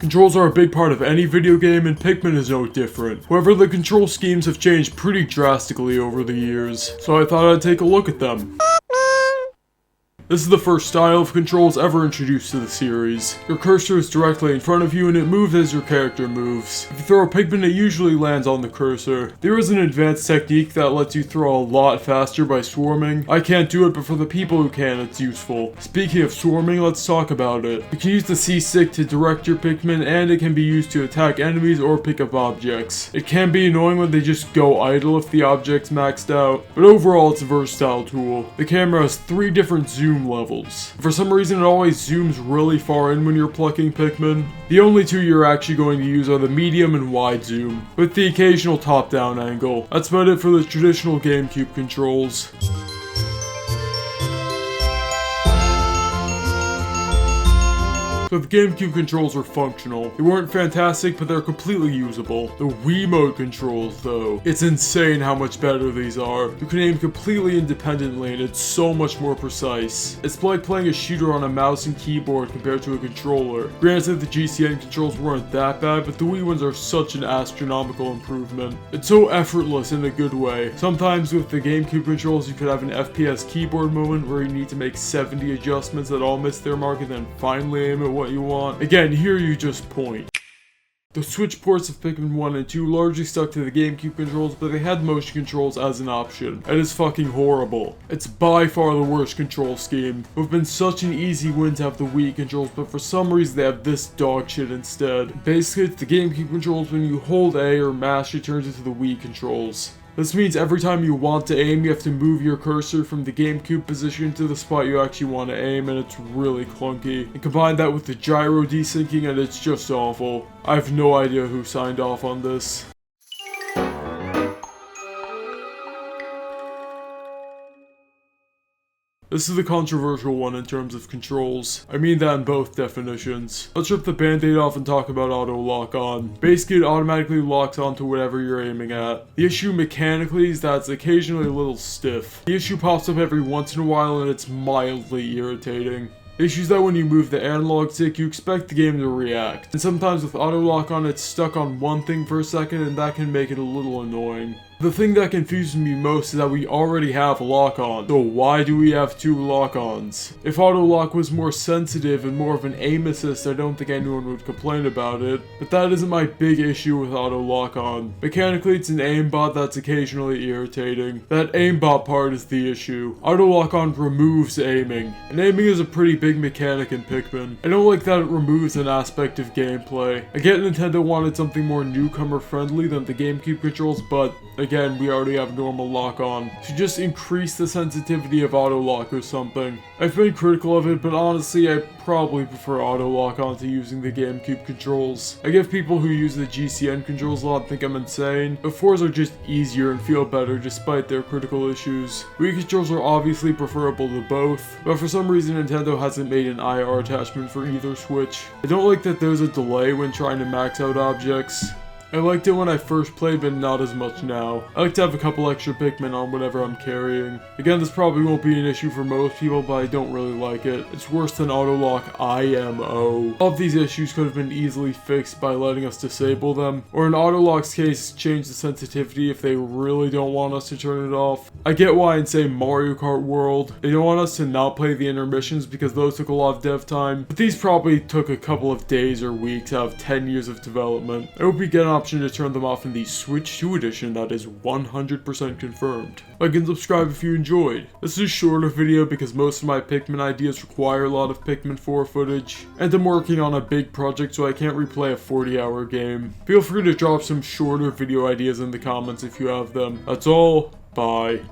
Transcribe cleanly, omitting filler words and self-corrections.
Controls are a big part of any video game, and Pikmin is no different. However, the control schemes have changed pretty drastically over the years, so I thought I'd take a look at them. This is the first style of controls ever introduced to the series. Your cursor is directly in front of you and it moves as your character moves. If you throw a Pikmin, it usually lands on the cursor. There is an advanced technique that lets you throw a lot faster by swarming. I can't do it, but for the people who can, it's useful. Speaking of swarming, let's talk about it. You can use the C stick to direct your Pikmin, and it can be used to attack enemies or pick up objects. It can be annoying when they just go idle if the object's maxed out, but overall it's a versatile tool. The camera has 3 different zoom levels. For some reason, it always zooms really far in when you're plucking Pikmin. The only 2 you're actually going to use are the medium and wide zoom, with the occasional top-down angle. That's about it for the traditional Gamecube controls. So the Gamecube controls are functional. They weren't fantastic, but they're completely usable. The Wiimote controls, though, it's insane how much better these are. You can aim completely independently, and it's so much more precise. It's like playing a shooter on a mouse and keyboard compared to a controller. Granted, the GCN controls weren't that bad, but the Wii ones are such an astronomical improvement. It's so effortless in a good way. Sometimes with the Gamecube controls, you could have an FPS keyboard moment where you need to make 70 adjustments that all miss their mark and then finally aim at what you want. Again, here you just point. The Switch ports of Pikmin 1 and 2 largely stuck to the Gamecube controls, but they had motion controls as an option. It is fucking horrible. It's by far the worst control scheme. It would have been such an easy win to have the Wii controls, but for some reason they have this dog shit instead. Basically, it's the Gamecube controls. When you hold A or mash, it turns into the Wii controls. This means every time you want to aim, you have to move your cursor from the Gamecube position to the spot you actually want to aim, and it's really clunky. And combine that with the gyro desyncing, and it's just awful. I have no idea who signed off on this. This is the controversial one in terms of controls. I mean that in both definitions. Let's rip the band-aid off and talk about auto lock on. Basically, it automatically locks onto whatever you're aiming at. The issue mechanically is that it's occasionally a little stiff. The issue pops up every once in a while and it's mildly irritating. The issue is that when you move the analog stick, you expect the game to react. And sometimes with auto lock on, it's stuck on one thing for a second, and that can make it a little annoying. The thing that confuses me most is that we already have lock-on, so why do we have 2 lock-ons? If auto-lock was more sensitive and more of an aim assist, I don't think anyone would complain about it, but that isn't my big issue with auto-lock-on. Mechanically, it's an aimbot that's occasionally irritating. That aimbot part is the issue. Auto-lock-on removes aiming, and aiming is a pretty big mechanic in Pikmin. I don't like that it removes an aspect of gameplay. I get Nintendo wanted something more newcomer-friendly than the Gamecube controls, but again, we already have normal lock-on. So just increase the sensitivity of auto-lock or something. I've been critical of it, but honestly, I probably prefer auto-lock-on to using the Gamecube controls. I get people who use the GCN controls a lot think I'm insane, but 4s are just easier and feel better despite their critical issues. Wii controls are obviously preferable to both, but for some reason Nintendo hasn't made an IR attachment for either Switch. I don't like that there's a delay when trying to max out objects. I liked it when I first played, but not as much now. I like to have a couple extra Pikmin on whatever I'm carrying. Again, this probably won't be an issue for most people, but I don't really like it. It's worse than auto-lock IMO. All of these issues could have been easily fixed by letting us disable them, or in auto-lock's case, change the sensitivity if they really don't want us to turn it off. I get why in, say, Mario Kart World, they don't want us to not play the intermissions because those took a lot of dev time, but these probably took a couple of days or weeks out of 10 years of development. I hope we get an option to turn them off in the Switch 2 edition that is 100% confirmed. Like and subscribe if you enjoyed. This is a shorter video because most of my Pikmin ideas require a lot of Pikmin 4 footage, and I'm working on a big project so I can't replay a 40-hour game. Feel free to drop some shorter video ideas in the comments if you have them. That's all. Bye.